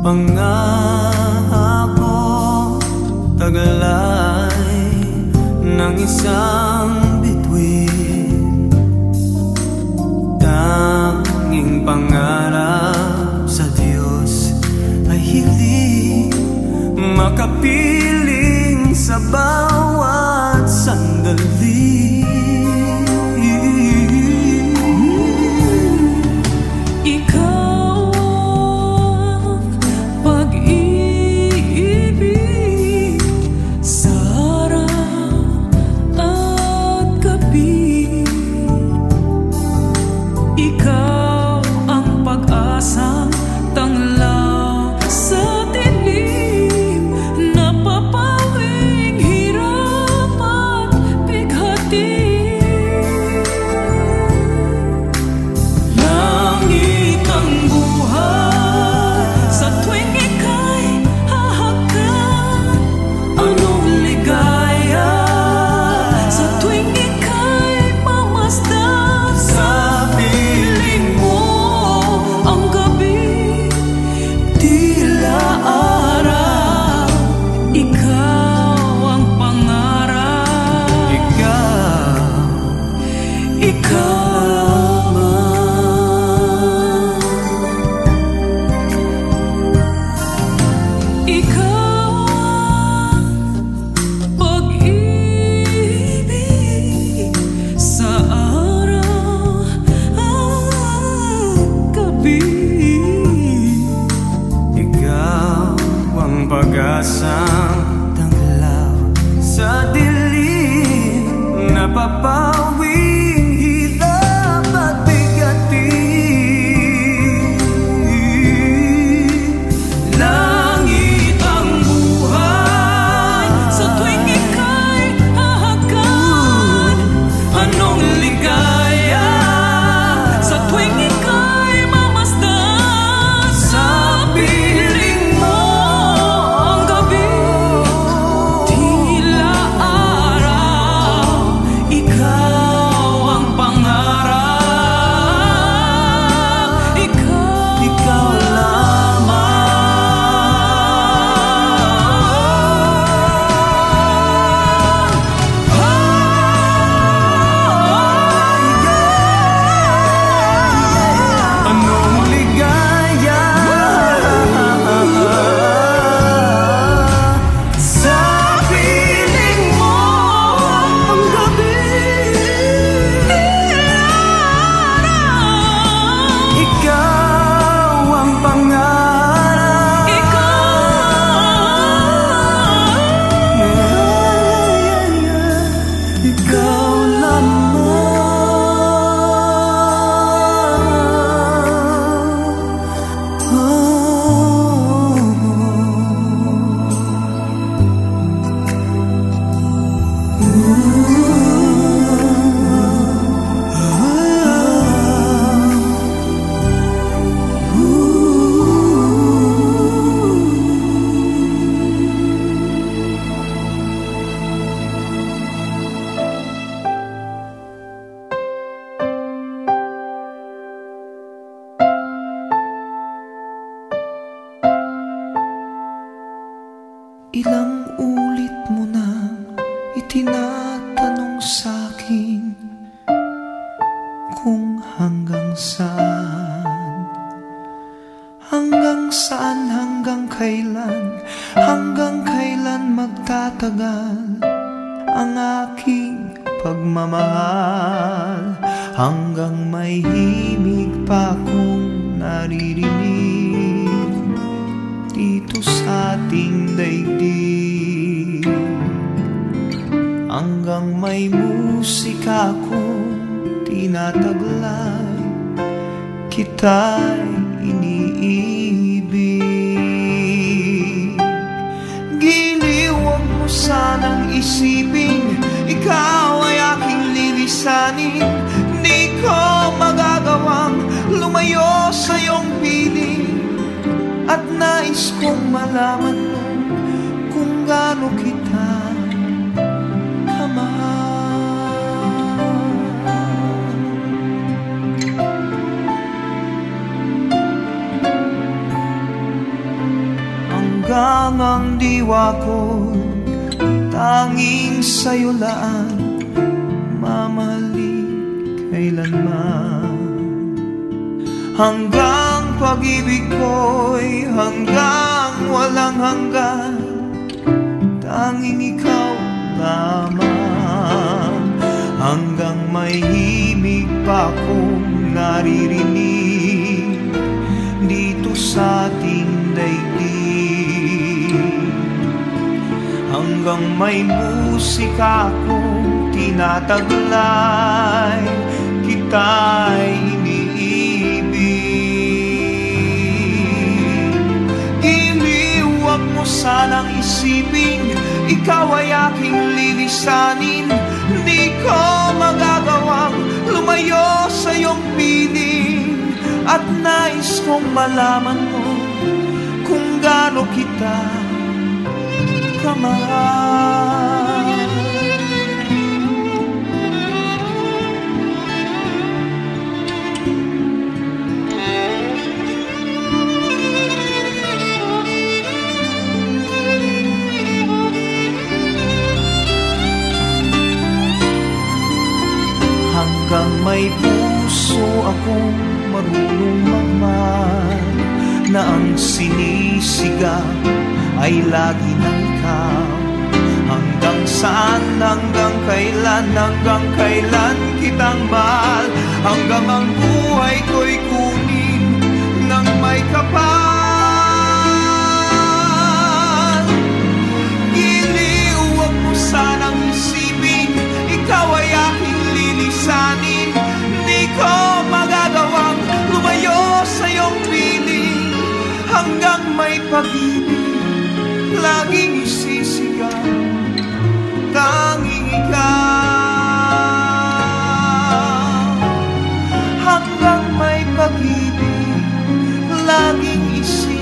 Pangako tagalay ng isang bituin, tanging pangarap sa Diyos ay hiling makapiling sa bawat sandali. Pag-asang tanglaw sa dilim, napapawing hirap at bigatin. Langit ang buhay sa tuwing ika'y hahagan. Anong ligaya sa tuwing ika'y mamasdan. Sa piling mo Ilang ulit mo na itinatanong sa'kin kung hanggang saan, hanggang kailan magtatagal ang aking pagmamahal, hanggang may himig pa akong naririnig dito sa ating daigdig, hanggang may musika akong tinataglay, kita'y sanang isipin, ikaw ay aking lilisanin. Di ko magagawang lumayo sa iyong piling, at nais kong malaman mo kung gaano kita kamahal. Hanggang ang diwa ko tanging sa'yo laan, mamahalin kailanman. Hanggang pag-ibig ko'y hanggang walang hanggan, tanging ikaw lamang. Hanggang may himig pa akong naririnig dito sa ating daigdig. Hanggang may musika akong tinataglay, kita'y iniibig. Iniwag mo sanang isipin, ikaw ay aking lilisanin. Di ko magagawang lumayo sa iyong piling, at nais kong malaman mo kung gaano kita kamahal. Hanggang may puso akong marunong magmahal, na ang sinisigaw ay lagi ng ikaw. Hanggang saan, hanggang kailan kitang mahal. Hanggang ang buhay ko'y kunin ng may kapal. Iniuwag mo sanang isipin, ikaw ay aking lilisanin. Di ko magagawang lumayo sa iyong piling, hanggang may pag-ibig laging isisigaw, tanging ikaw. Hanggang may pag-ibig laging isisigaw,